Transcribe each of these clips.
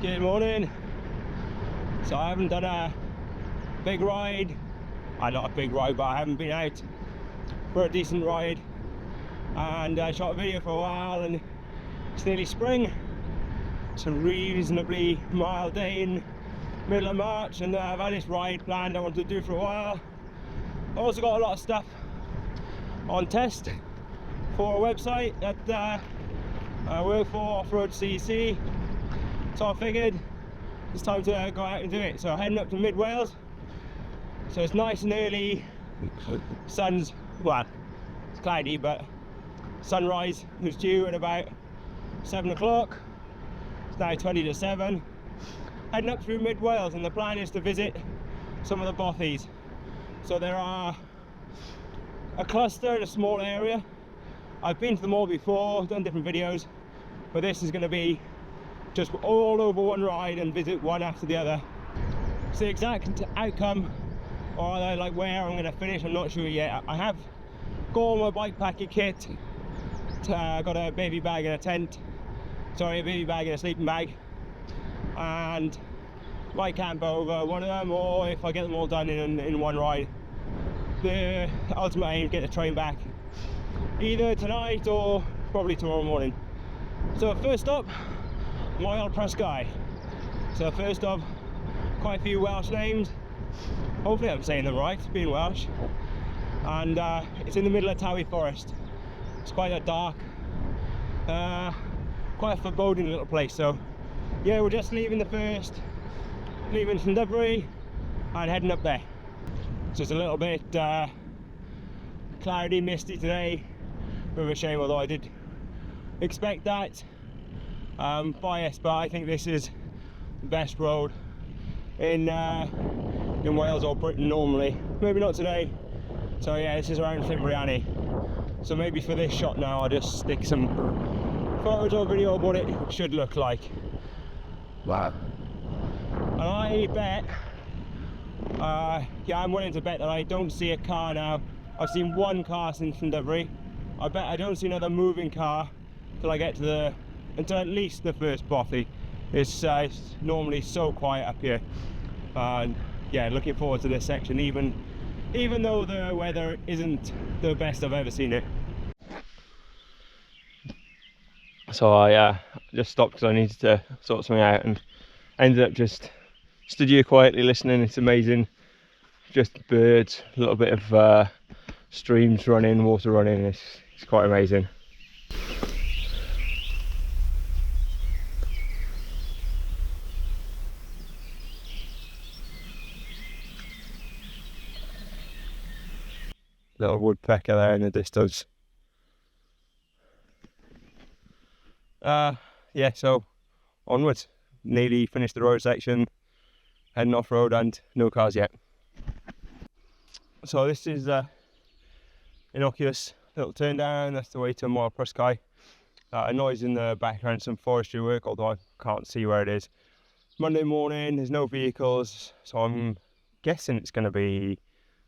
Good morning. So I haven't done a big ride. Not a big ride, but I haven't been out for a decent ride. And I shot a video for a while, and it's nearly spring. It's a reasonably mild day in middle of March, and I've had this ride planned I wanted to do for a while. I've also got a lot of stuff on test for a website that I work for, Off-Road CC. So I figured it's time to go out and do it. So heading up to mid Wales. So it's nice and early. Sun's, well, it's cloudy, but sunrise was due at about 7 o'clock. It's now 20 to 7. Heading up through mid Wales, and the plan is to visit some of the Bothies. So there are a cluster in a small area. I've been to them all before, done different videos, but this is going to be just all over one ride and visit one after the other. So the exact outcome, or like where I'm going to finish, I'm not sure yet. I have got all my bike packing kit. I got a baby bag and a tent. Sorry, a baby bag and a sleeping bag. And might camp over one of them, or if I get them all done in one ride, the ultimate aim is get the train back either tonight or probably tomorrow morning. So first stop, Moel Prysgau. So first of quite a few Welsh names. Hopefully I'm saying them right, being Welsh. And it's in the middle of Tywi Forest. It's quite a dark, quite a foreboding little place. So yeah, we're just leaving leaving Cambrian and heading up there. So it's a little bit cloudy, misty today. Bit of a shame, although I did expect that. Biased, but I think this is the best road in Wales or Britain normally. Maybe not today. So yeah, this is around Cambrian. So maybe for this shot now I'll just stick some photos or video of what it should look like. Wow. And I bet, yeah, I'm willing to bet that I don't see a car now. I've seen one car since Cambrian. I bet I don't see another moving car till I get to until at least the first Bothy. It's normally so quiet up here. And yeah, looking forward to this section, even though the weather isn't the best I've ever seen it. So I just stopped because I needed to sort something out, and ended up just stood here quietly listening. It's amazing, just birds, a little bit of streams running, water running. It's quite amazing. Little woodpecker there in the distance. Yeah, so onwards. Nearly finished the road section, heading off road, and no cars yet. So this is innocuous little turn down. That's the way to Moel Prysgau. A noise in the background, some forestry work, although I can't see where it is. Monday morning, there's no vehicles, so I'm guessing it's going to be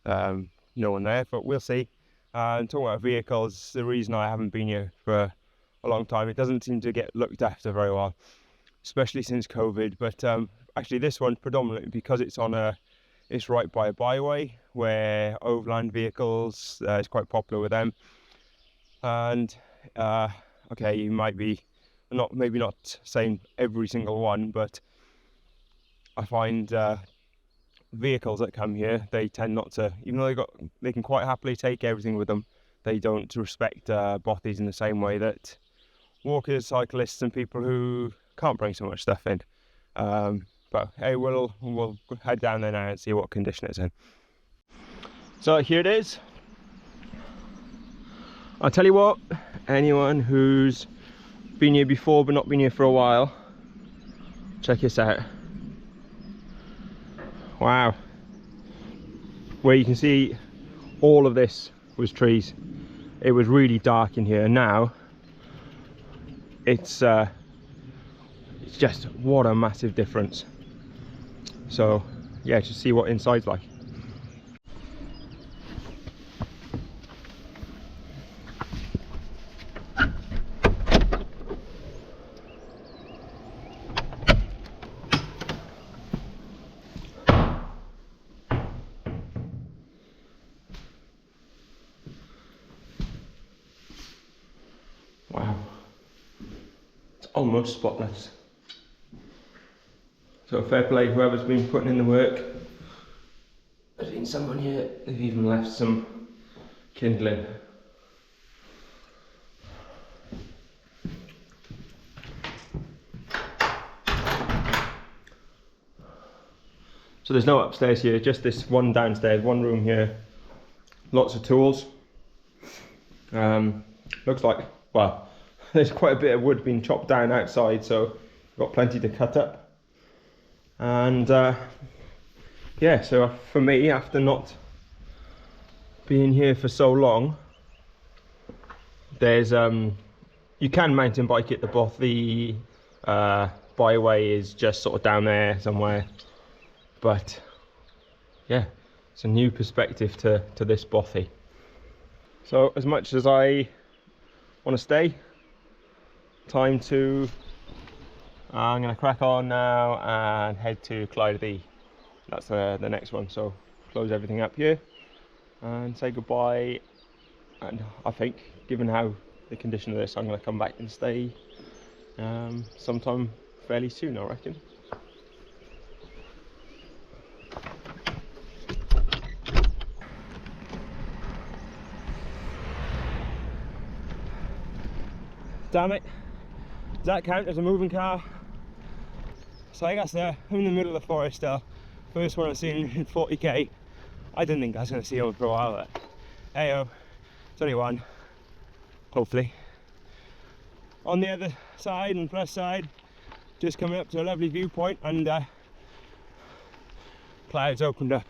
no one there, but we'll see. And talking about vehicles, the reason I haven't been here for a long time, it doesn't seem to get looked after very well, especially since COVID. But actually this one predominantly because it's it's right by a byway where overland vehicles is quite popular with them. And okay, you might be maybe not saying every single one, but I find vehicles that come here, they tend not to, even though they can quite happily take everything with them, they don't respect Bothies in the same way that walkers, cyclists and people who can't bring so much stuff in. But hey, we'll head down there now and see what condition it's in. So here it is. I'll tell you what, anyone who's been here before but not been here for a while, check this out. Wow. Where you can see all of this was trees. It was really dark in here. Now it's just, what a massive difference. So yeah, just see what inside's like. almost spotless. So fair play whoever's been putting in the work. There's been someone here, they've even left some kindling. So there's no upstairs here, just this one downstairs, one room here. Lots of tools. Looks like, well, there's quite a bit of wood being chopped down outside, so we've got plenty to cut up. And yeah, so for me, after not being here for so long, there's you can mountain bike it. The Bothy byway is just sort of down there somewhere, but yeah, it's a new perspective to this Bothy. So as much as I want to stay, time to I'm going to crack on now and head to Claerddu. That's the next one, so close everything up here and say goodbye. And I think, given how the condition of this, I'm going to come back and stay sometime fairly soon, I reckon. Damn it, does that count as a moving car? So I guess I'm in the middle of the forest still. First one I've seen in 40k. I didn't think I was going to see one for a while, but hey-oh, it's only one, hopefully. On the other side and plus side, just coming up to a lovely viewpoint, and clouds opened up.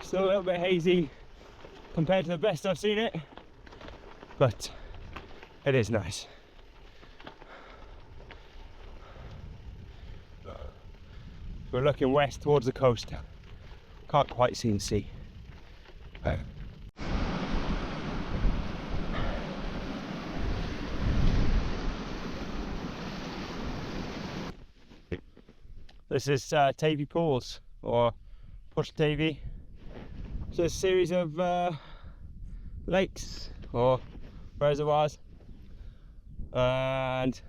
Still a little bit hazy compared to the best I've seen it, but it is nice. We're looking west towards the coast. Can't quite see the sea. This is Tavy Pools, or Push Tavy. So it's a series of lakes or reservoirs, and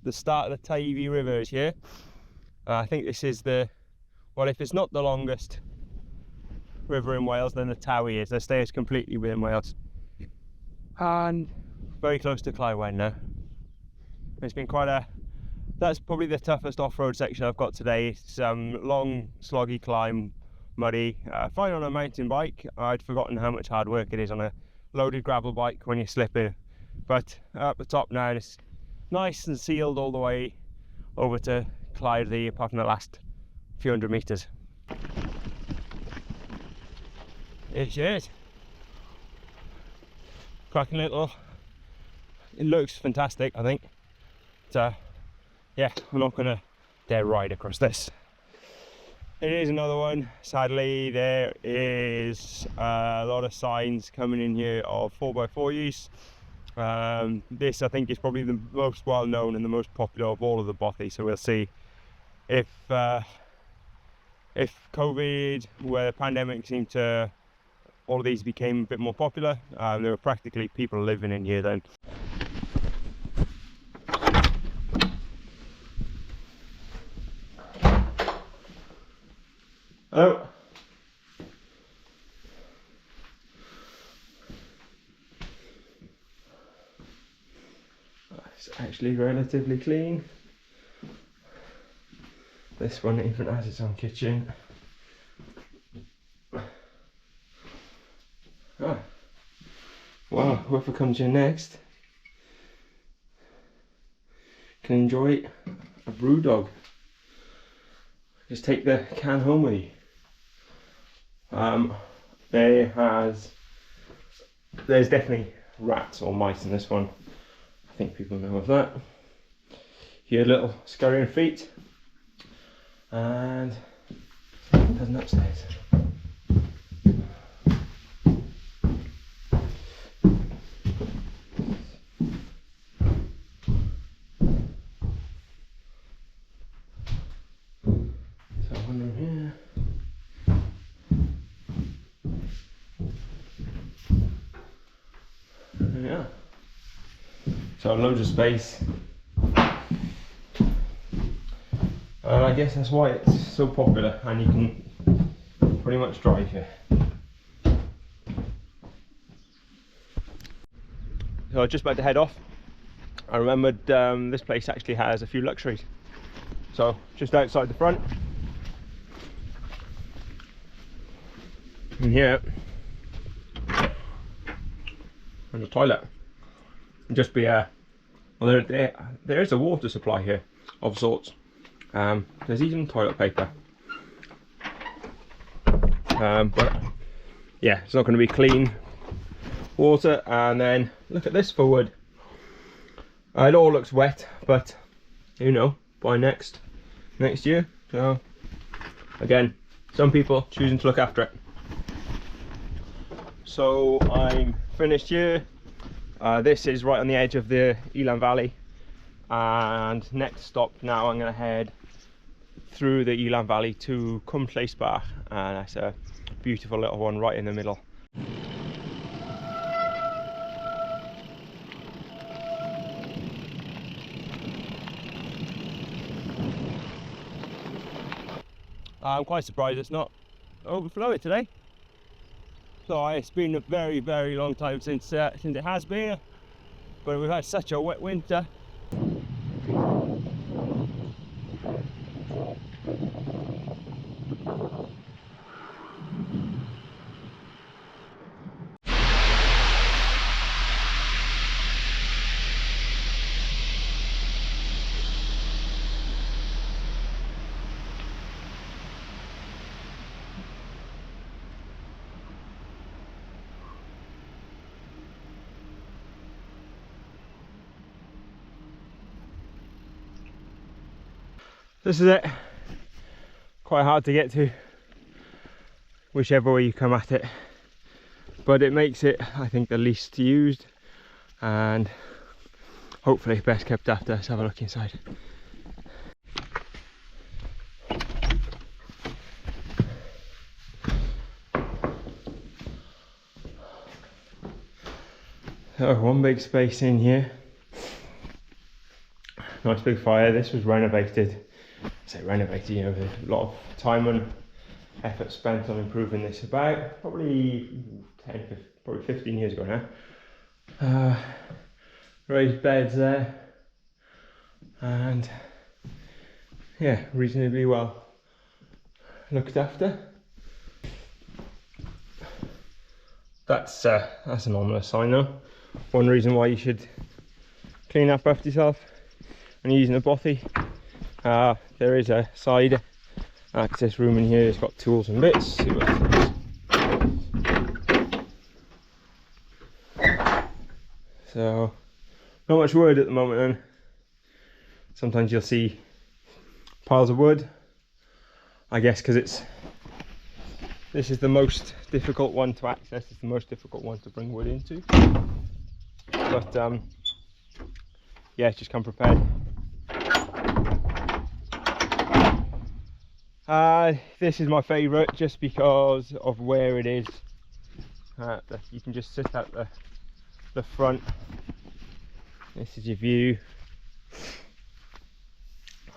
the start of the Tavy River is here. I think this is the, well, if it's not the longest river in Wales, then the Tawy is. It stays completely within Wales, and very close to Lleust now. It's been quite a, that's probably the toughest off-road section I've got today. It's long, sloggy climb, muddy. Fine on a mountain bike. I'd forgotten how much hard work it is on a loaded gravel bike when you're slipping. But up the top now, it's nice and sealed all the way over to Claerddu, apart from the last few hundred metres. It is. Cracking little. It looks fantastic, I think. But yeah, I'm not gonna dare ride across this. It is another one. Sadly, there is a lot of signs coming in here of 4x4 use. This, I think, is probably the most well known and the most popular of all of the Bothy. So we'll see if COVID, where the pandemic seemed to, all of these became a bit more popular. There were practically people living in here then. Hello. It's actually relatively clean. This one even has its own kitchen. Ah. Well, whoever comes here next can enjoy a brew dog. Just take the can home with you. There's definitely rats or mice in this one. I think people know of that. Here, little scurrying feet, and there's an upstairs. So one room here. So loads of space. And I guess that's why it's so popular, and you can pretty much drive here. So I was just about to head off. I remembered this place actually has a few luxuries. So just outside the front, in here, and a toilet. And just be well, there is a water supply here of sorts. There's even toilet paper. But yeah, it's not going to be clean water. And then look at this for wood. It all looks wet, but you know, by next year. So again, some people choosing to look after it. So I'm finished here. This is right on the edge of the Elan Valley, and next stop now I'm going to head through the Elan Valley to Cwmbach, and that's a beautiful little one right in the middle. I'm quite surprised it's not overflowing today. So it's been a very, very long time since it has been, but we've had such a wet winter. This is it. Quite hard to get to, whichever way you come at it, but it makes it, I think, the least used and hopefully best kept after. Let's have a look inside. Oh, one big space in here. Nice big fire. This was renovated. I say renovated, you know, a lot of time and effort spent on improving this about probably 15 years ago now. Raised beds there, and yeah, reasonably well looked after. That's an ominous sign though. One reason why you should clean up after yourself when you're using a bothy. There is a side access room in here. It's got tools and bits. So not much wood at the moment then. Sometimes you'll see piles of wood, I guess because this is the most difficult one to access. It's the most difficult one to bring wood into, but yeah, just come prepared. This is my favourite just because of where it is. You can just sit at the front. This is your view.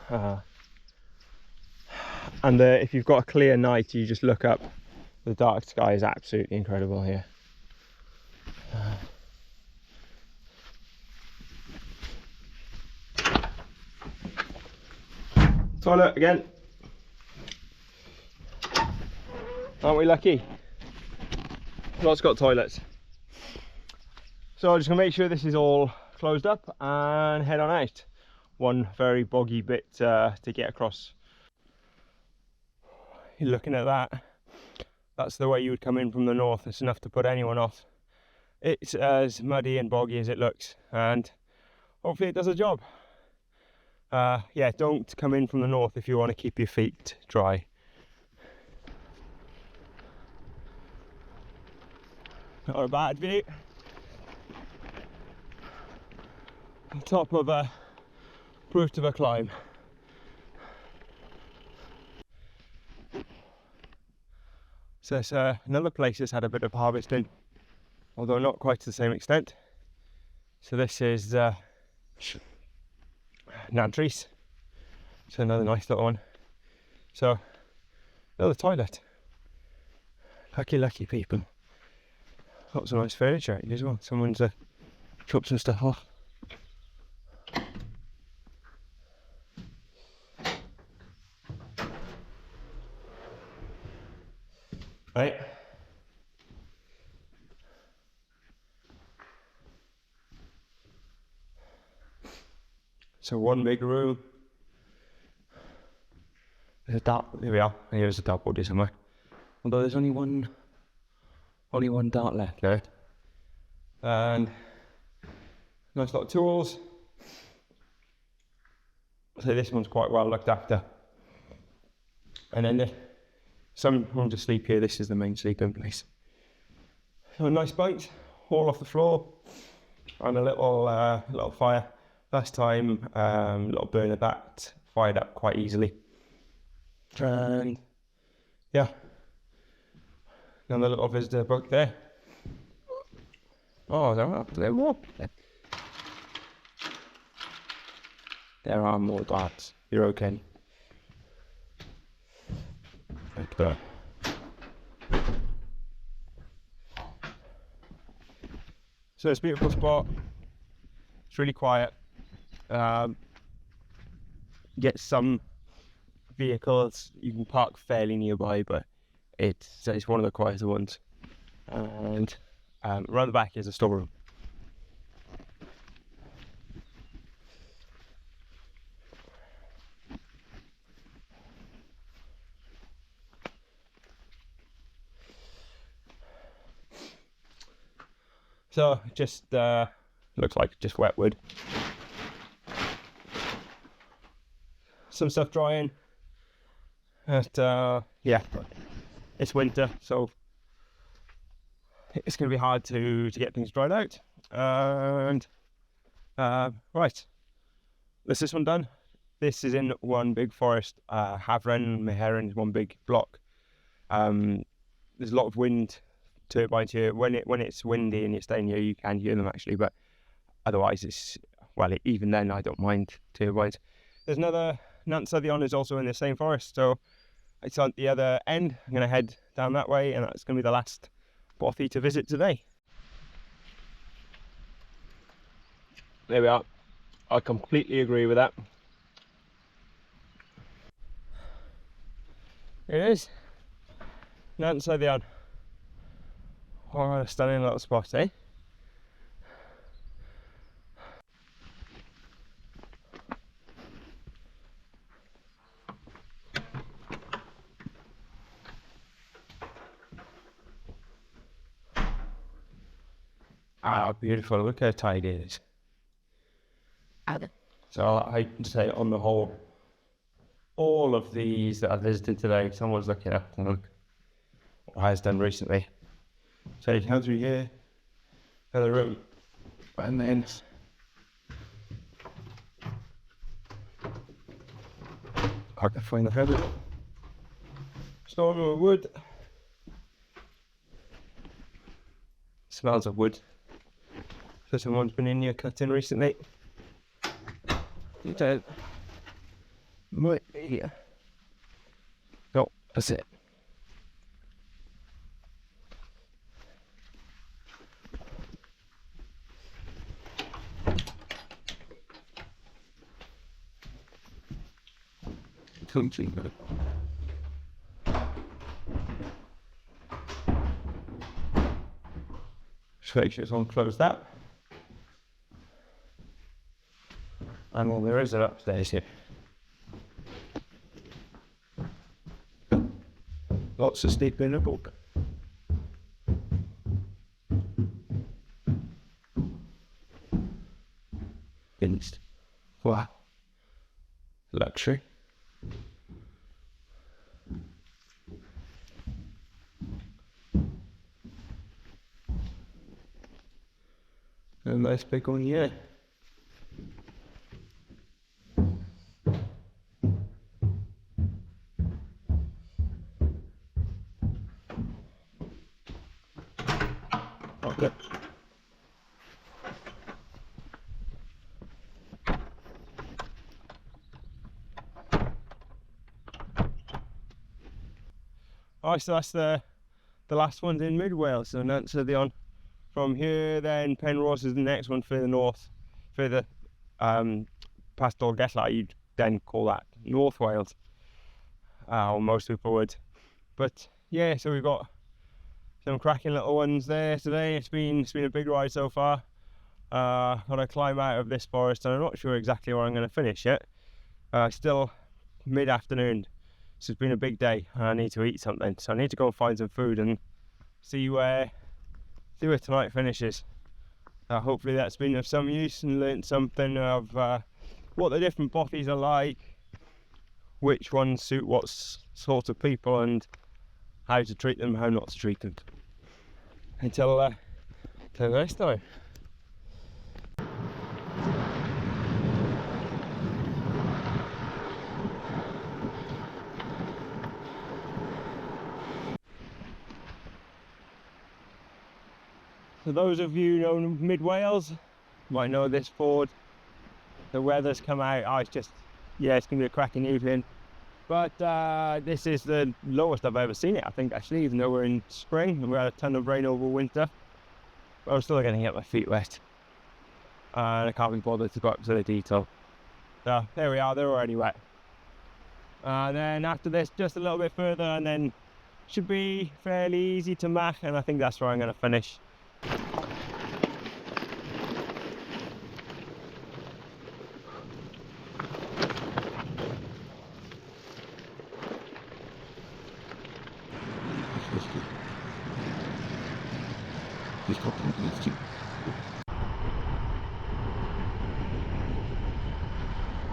And if you've got a clear night, you just look up. The dark sky is absolutely incredible here. Toilet again. Aren't we lucky? Lots got toilets. So I'm just gonna make sure this is all closed up and head on out. One very boggy bit to get across. You're looking at that. That's the way you would come in from the north. It's enough to put anyone off. It's as muddy and boggy as it looks, and hopefully it does a job. Yeah, don't come in from the north if you want to keep your feet dry. Not a bad view. On top of a brute of a climb. So there's another place that's had a bit of harvesting, although not quite to the same extent. So this is Nant. Rhys. So another nice little one. So another toilet. Lucky people. Lots of nice furniture as well. Someone's chopped some stuff off. Right. So one big room. There's a dart. There we are. Here's a dartboard somewhere. Although there's only one dart left now. And nice lot of tools. So this one's quite well looked after. And then some room to sleep here. This is the main sleeping place. So a nice bite, all off the floor, and a little fire. Last time, little burner that fired up quite easily. And yeah, another little visitor book there. Oh, there are more. There are more darts. You're okay. So it's a beautiful spot. It's really quiet. Get some vehicles you can park fairly nearby, but it's one of the quieter ones. And around the back is a storeroom. So just looks like just wet wood. Some stuff drying. But yeah, it's winter, so it's going to be hard to get things dried out. And right, that's this one done. This is in one big forest. Hafren, Meheran is one big block. There's a lot of wind turbines here. When it's windy and you're staying here, you can hear them actually, but otherwise it's, well, even then I don't mind turbines. There's another Nant Syddion is also in the same forest, so it's on the other end. I'm going to head down that way, and that's going to be the last Bothy to visit today. There we are. I completely agree with that. It is Nant Syddion. Oh, a stunning little spot, eh? Ah, beautiful. Look how tidy it is. So I can say on the whole, all of these that I visited today, someone's looking at them. What has done recently. So you come through here, another room, and then I can find the feather. Storm of wood. Smells of wood. So someone's been in here cutting recently. You don't. Might be here. No, that's it. Just make sure it's all closed up. And well, there is an upstairs here. Lots of sleep in a book. Finished. Wow. Luxury. A nice big one here. Okay. Oh, so that's the last one's in mid Wales, so Nant, Syddion. From here, then Penrose is the next one further north, further past Dolgellau. You'd then call that North Wales, or most people would. But yeah, so we've got some cracking little ones there today. It's been a big ride so far. Got to climb out of this forest, and I'm not sure exactly where I'm going to finish yet. Still mid-afternoon, so it's been a big day, and I need to eat something. So I need to go and find some food and see where tonight finishes. Hopefully that's been of some use and learnt something of what the different bothies are like, which ones suit what sort of people, and how to treat them, how not to treat them. Until next time. For those of you who know mid Wales, might know this ford. The weather's come out. Oh, it's just, yeah, it's gonna be a cracking evening. But this is the lowest I've ever seen it, I think, actually, even though we're in spring and we had a ton of rain over winter. But I'm still going to get my feet wet. And I can't be bothered to go up to the detail. So there we are, they're already wet. And then after this, just a little bit further, and then should be fairly easy to Mach, and I think that's where I'm going to finish. He's got